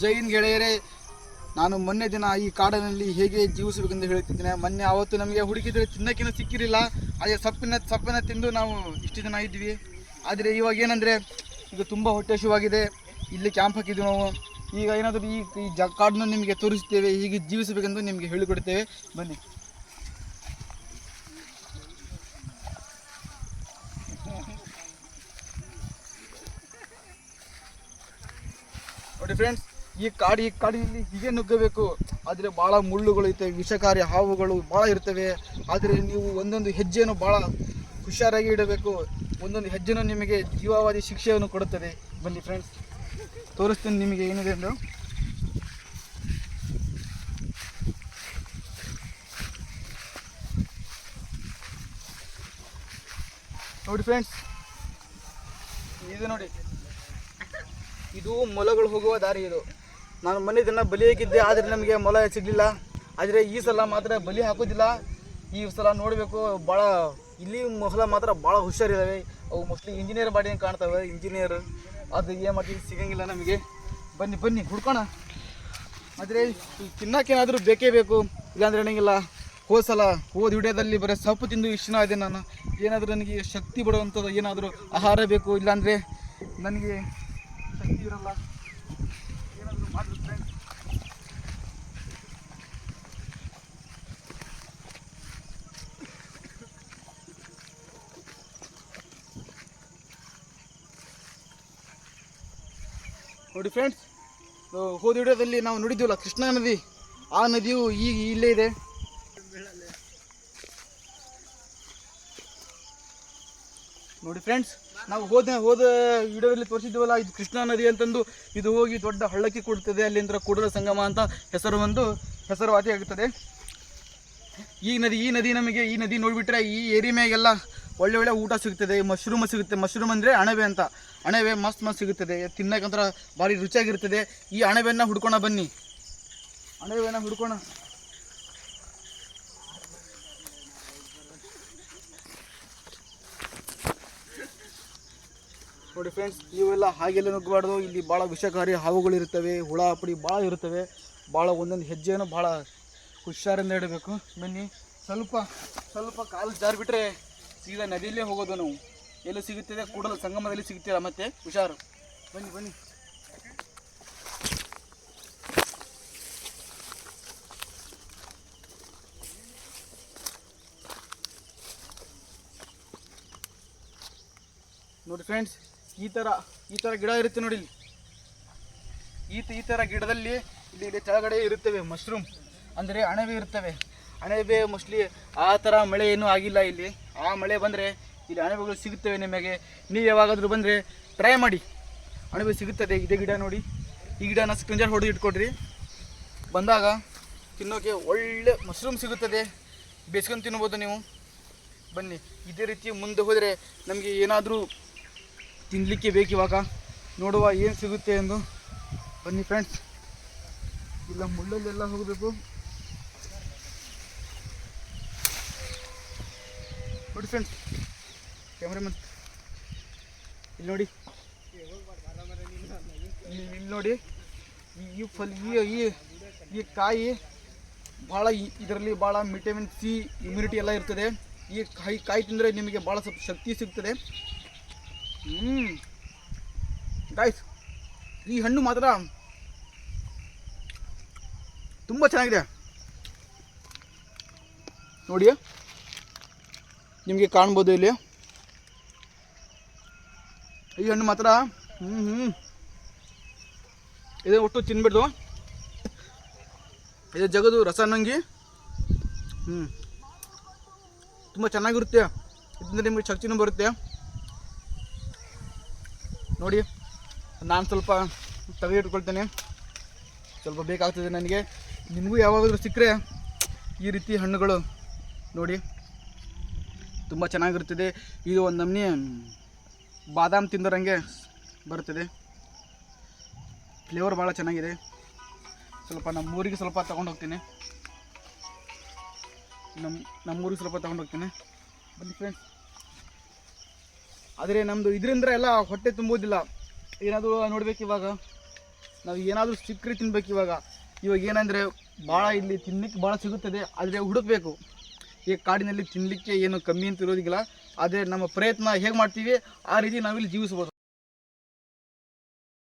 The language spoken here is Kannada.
ಜೈ ಹಿಂದ್ ಗೆಳೆಯರೇ. ನಾನು ಮೊನ್ನೆ ದಿನ ಈ ಕಾಡಿನಲ್ಲಿ ಹೇಗೆ ಜೀವಿಸಬೇಕೆಂದು ಹೇಳುತ್ತಿದ್ದೇನೆ. ಮೊನ್ನೆ ಅವತ್ತು ನಮಗೆ ಹುಡುಕಿದ್ರೆ ತಿನ್ನೋಕ್ಕೇನೂ ಸಿಕ್ಕಿರಲಿಲ್ಲ. ಅದೇ ಸೊಪ್ಪಿನ ತಿಂದು ನಾವು ಇಷ್ಟು ದಿನ ಇದ್ವಿ. ಆದರೆ ಇವಾಗ ಏನಂದರೆ ಈಗ ತುಂಬ ಹೊಟ್ಟೆ ಹಸಿವಾಗಿದೆ. ಇಲ್ಲಿ ಕ್ಯಾಂಪ್ ಹಾಕಿದ್ವಿ ನಾವು. ಈಗ ಏನಾದರೂ ಈ ಕಾಡನ್ನು ನಿಮಗೆ ತೋರಿಸ್ತೇವೆ, ಹೀಗೆ ಜೀವಿಸಬೇಕೆಂದು ನಿಮಗೆ ಹೇಳಿಕೊಡ್ತೇವೆ. ಬನ್ನಿ. ನೋಡಿ ಫ್ರೆಂಡ್ಸ್, ಈ ಕಾಡಿನಲ್ಲಿ ಹೀಗೆ ನುಗ್ಗಬೇಕು. ಆದರೆ ಭಾಳ ಮುಳ್ಳುಗಳು ಇರ್ತವೆ, ವಿಷಕಾರಿ ಹಾವುಗಳು ಭಾಳ ಇರ್ತವೆ. ಆದರೆ ನೀವು ಒಂದೊಂದು ಹೆಜ್ಜೆಯನ್ನು ಭಾಳ ಹುಷಾರಾಗಿ ಇಡಬೇಕು. ಒಂದೊಂದು ಹೆಜ್ಜೆನೂ ನಿಮಗೆ ಜೀವಾವಧಿ ಶಿಕ್ಷೆಯನ್ನು ಕೊಡುತ್ತದೆ. ಬನ್ನಿ ಫ್ರೆಂಡ್ಸ್, ತೋರಿಸ್ತೀನಿ ನಿಮಗೆ ಏನಿದೆ ಎಂದು. ನೋಡಿ ಫ್ರೆಂಡ್ಸ್, ಇದು ನೋಡಿ, ಇದು ಮೊಲಗಳು ಹೋಗುವ ದಾರಿ. ಇದು ನಾನು ಮೊನ್ನೆ ದಿನ ಬಲಿ ಹಾಕಿದ್ದೆ, ಆದರೆ ನಮಗೆ ಮೊಲ ಸಿಗಲಿಲ್ಲ. ಆದರೆ ಈ ಸಲ ಮಾತ್ರ ಬಲಿ ಹಾಕೋದಿಲ್ಲ. ಈ ಸಲ ನೋಡಬೇಕು. ಭಾಳ ಇಲ್ಲಿ ಮೊಲ ಮಾತ್ರ ಭಾಳ ಹುಷಾರಿದ್ದಾವೆ. ಅವು ಮೋಸ್ಟ್ಲಿ ಇಂಜಿನಿಯರ್ ಬಾಡಿ ಕಾಣ್ತವೆ. ಇಂಜಿನಿಯರ್ ಅದು ಏನು ಮಾಡ್ತೀವಿ, ಸಿಗೋಂಗಿಲ್ಲ ನಮಗೆ. ಬನ್ನಿ ಹುಡ್ಕೋಣ. ಆದರೆ ತಿನ್ನೋಕ್ಕೇನಾದರೂ ಬೇಕೇ ಬೇಕು, ಇಲ್ಲಾಂದರೆ ನನಗಿಲ್ಲ. ಹೋದ ವಿಡಿಯೋದಲ್ಲಿ ಬರೀ ಸೊಪ್ಪು ತಿಂದು ಇಷ್ಟ ಇದೆ. ನಾನು ಏನಾದರೂ ನನಗೆ ಶಕ್ತಿ ಬರುವಂಥದ್ದು ಏನಾದರೂ ಆಹಾರ ಬೇಕು, ಇಲ್ಲಾಂದರೆ ನನಗೆ ಶಕ್ತಿ ಇರಲ್ಲ. ಏನಾದರೂ ಮಾಡಿ ಫ್ರೆಂಡ್ಸ್. ನೋಡಿ ಫ್ರೆಂಡ್ಸ್, ಹೋದ ವಿಡಿಯೋದಲ್ಲಿ ನಾವು ನೋಡಿದ್ದೀವಲ್ಲ ಕೃಷ್ಣಾ ನದಿ, ಆ ನದಿಯು ಈಗ ಇಲ್ಲೇ ಇದೆ. ನೋಡಿ ಫ್ರೆಂಡ್ಸ್, ನಾವು ಹೋದ ವಿಡಿಯೋದಲ್ಲಿ ತೋರಿಸಿದ್ದೀವಲ್ಲ, ಇದು ಕೃಷ್ಣಾ ನದಿ ಅಂತಂದು. ಇದು ಹೋಗಿ ದೊಡ್ಡ ಹಳ್ಳಕ್ಕೆ ಕೊಡ್ತದೆ. ಅಲ್ಲಿಂದ ಕೂಡಲ ಸಂಗಮ ಅಂತ ಹೆಸರುವಾಸಿ ಆಗುತ್ತದೆ. ಈ ನದಿ ನಮಗೆ, ಈ ನದಿ ನೋಡಿಬಿಟ್ರೆ ಈ ಏರಿ ಮ್ಯಾಗೆಲ್ಲ ಒಳ್ಳೆ ಊಟ ಸಿಗ್ತದೆ. ಮಶ್ರೂಮ್ ಸಿಗುತ್ತೆ. ಮಶ್ರೂಮ್ ಅಂದರೆ ಅಣಬೆ ಅಂತ. ಅಣಬೆ ಮಸ್ತ್ ಸಿಗುತ್ತದೆ. ತಿನ್ನೋಕ್ಕಂತರ ಭಾರಿ ರುಚಿಯಾಗಿರ್ತದೆ. ಈ ಅಣಬೆಯನ್ನು ಹುಡ್ಕೋಣ ಬನ್ನಿ. ಅಣಬೆಯನ್ನು ಹುಡ್ಕೋಣ. ನೋಡಿ ಫ್ರೆಂಡ್ಸ್, ಇವೆಲ್ಲ ಹಾಗೆಲ್ಲ ನುಗ್ಗಬಾರ್ದು. ಇಲ್ಲಿ ಭಾಳ ವಿಷಕಾರಿ ಹಾವುಗಳಿರ್ತವೆ, ಹುಳ ಪುಡಿ ಭಾಳ ಇರ್ತವೆ. ಭಾಳ ಒಂದೊಂದು ಹೆಜ್ಜೆಯನ್ನು ಭಾಳ ಹುಷಾರಿಂದ ಇಡಬೇಕು. ಬನ್ನಿ. ಸ್ವಲ್ಪ ಕಾಲು ಜಾರಿಬಿಟ್ರೆ ಸೀದಾ ನದಿಯಲ್ಲೇ ಹೋಗೋದು ನಾವು. ಎಲ್ಲಿ ಸಿಗುತ್ತದೆ? ಕೂಡಲ ಸಂಗಮದಲ್ಲಿ ಸಿಗ್ತೀರ. ಮತ್ತೆ ಹುಷಾರು. ಬನ್ನಿ. ನೋಡಿ ಫ್ರೆಂಡ್ಸ್, ಈ ಥರ ಗಿಡ ಇರುತ್ತೆ ನೋಡಿ. ಈ ಥರ ಗಿಡದಲ್ಲಿ ಇಲ್ಲಿ ಕೆಳಗಡೆ ಇರುತ್ತವೆ ಮಶ್ರೂಮ್, ಅಂದರೆ ಅಣಬೆ ಇರ್ತವೆ. ಅಣಬೆ ಮೋಸ್ಟ್ಲಿ ಆ ಥರ ಮಳೆ ಏನೂ ಆಗಿಲ್ಲ ಇಲ್ಲಿ. ಆ ಮಳೆ ಬಂದರೆ ಇಲ್ಲಿ ಅಣಬೆಗಳು ಸಿಗುತ್ತವೆ ನಿಮಗೆ. ನೀವು ಯಾವಾಗಾದರೂ ಬಂದರೆ ಟ್ರೈ ಮಾಡಿ, ಅಣಬೆ ಸಿಗುತ್ತದೆ. ಇದೇ ಗಿಡ ನೋಡಿ. ಈ ಗಿಡನ ಸ್ಕ್ರೀನ್ಶಾಟ್ ಹೊಡೆದು ಇಟ್ಕೊಡ್ರಿ. ಬಂದಾಗ ತಿನ್ನೋಕ್ಕೆ ಒಳ್ಳೆ ಮಶ್ರೂಮ್ ಸಿಗುತ್ತದೆ. ಬೇಯಿಸ್ಕೊಂಡು ತಿನ್ಬೋದು ನೀವು. ಬನ್ನಿ. ಇದೇ ರೀತಿ ಮುಂದೆ ಹೋದರೆ ನಮಗೆ ಏನಾದರೂ ತಿನ್ನಲಿಕ್ಕೆ ಬೇಕು. ಇವಾಗ ನೋಡುವ ಏನು ಸಿಗುತ್ತೆ ಎಂದು. ಬನ್ನಿ ಫ್ರೆಂಡ್ಸ್. ಇಲ್ಲ ಮುಳ್ಳಲ್ಲೆಲ್ಲ ಹೋಗಬೇಕು. ನೋಡಿ ಫ್ರೆಂಡ್ಸ್, ಕ್ಯಾಮ್ರಾಮನ್ ಇಲ್ಲಿ ನೋಡಿ. ಇಲ್ಲಿ ನೋಡಿ, ಈ ಕಾಯಿ ಭಾಳ, ಇದರಲ್ಲಿ ಭಾಳ ವಿಟಮಿನ್ ಸಿ, ಇಮ್ಯುನಿಟಿ ಎಲ್ಲ ಇರ್ತದೆ. ಈ ಕಾಯಿ ತಿಂದರೆ ನಿಮಗೆ ಭಾಳ ಸ್ವಲ್ಪ ಶಕ್ತಿ ಸಿಗ್ತದೆ. ಗಾಯ್ಸ್, ಈ ಹಣ್ಣು ಮಾತ್ರ ತುಂಬ ಚೆನ್ನಾಗಿದೆ ನೋಡಿ. ನಿಮಗೆ ಕಾಣ್ಬೋದು ಇಲ್ಲಿ. ಈ ಹಣ್ಣು ಮಾತ್ರ ಇದು ಒಟ್ಟು ತಿನ್ಬಿಡ್ದು. ಇದು ಜಗದು ರಸ ನಂಗಿ. ತುಂಬ ಚೆನ್ನಾಗಿರುತ್ತೆ. ಇದರಿಂದ ನಿಮಗೆ ಶಕ್ತಿನೂ ಬರುತ್ತೆ ನೋಡಿ. ನಾನು ಸ್ವಲ್ಪ ತೆಗೆದಿಟ್ಕೊಳ್ತೇನೆ. ಸ್ವಲ್ಪ ಬೇಕಾಗ್ತದೆ ನನಗೆ. ನಿಮಗೂ ಯಾವಾಗಾದರೂ ಸಿಕ್ಕರೆ ಈ ರೀತಿ ಹಣ್ಣುಗಳು ನೋಡಿ, ತುಂಬ ಚೆನ್ನಾಗಿರ್ತದೆ. ಇದು ಒಂದು ನಮೂನೆ ಬಾದಾಮ್ ತಿಂದರಂಗೆ ಬರ್ತದೆ. ಫ್ಲೇವರ್ ಭಾಳ ಚೆನ್ನಾಗಿದೆ. ಸ್ವಲ್ಪ ನಮ್ಮೂರಿಗೆ ಸ್ವಲ್ಪ ತೊಗೊಂಡು ಹೋಗ್ತೀನಿ. ನಮ್ಮೂರಿಗೆ ಸ್ವಲ್ಪ ತೊಗೊಂಡು ಹೋಗ್ತೀನಿ. ಬನ್ನಿ ಫ್ರೆಂಡ್ಸ್. ಆದರೆ ನಮ್ಮದು ಇದರಿಂದ ಎಲ್ಲ ಹೊಟ್ಟೆ ತುಂಬೋದಿಲ್ಲ. ಏನಾದರೂ ನೋಡ್ಬೇಕು ಇವಾಗ. ನಾವು ಏನಾದರೂ ಸಿಕ್ಕರೆ ತಿನ್ಬೇಕು. ಇವಾಗ ಏನಂದರೆ ಭಾಳ ಇಲ್ಲಿ ತಿನ್ನಲಿಕ್ಕೆ ಭಾಳ ಸಿಗುತ್ತದೆ, ಆದರೆ ಹುಡುಕಬೇಕು. ಈ ಕಾಡಿನಲ್ಲಿ ತಿನ್ನಲಿಕ್ಕೆ ಏನು ಕಮ್ಮಿ ಅಂತ ಇರೋದಿಲ್ಲ, ಆದರೆ ನಮ್ಮ ಪ್ರಯತ್ನ ಹೇಗೆ ಮಾಡ್ತೀವಿ ಆ ರೀತಿ ನಾವಿಲ್ಲಿ ಜೀವಿಸ್ಬೋದು.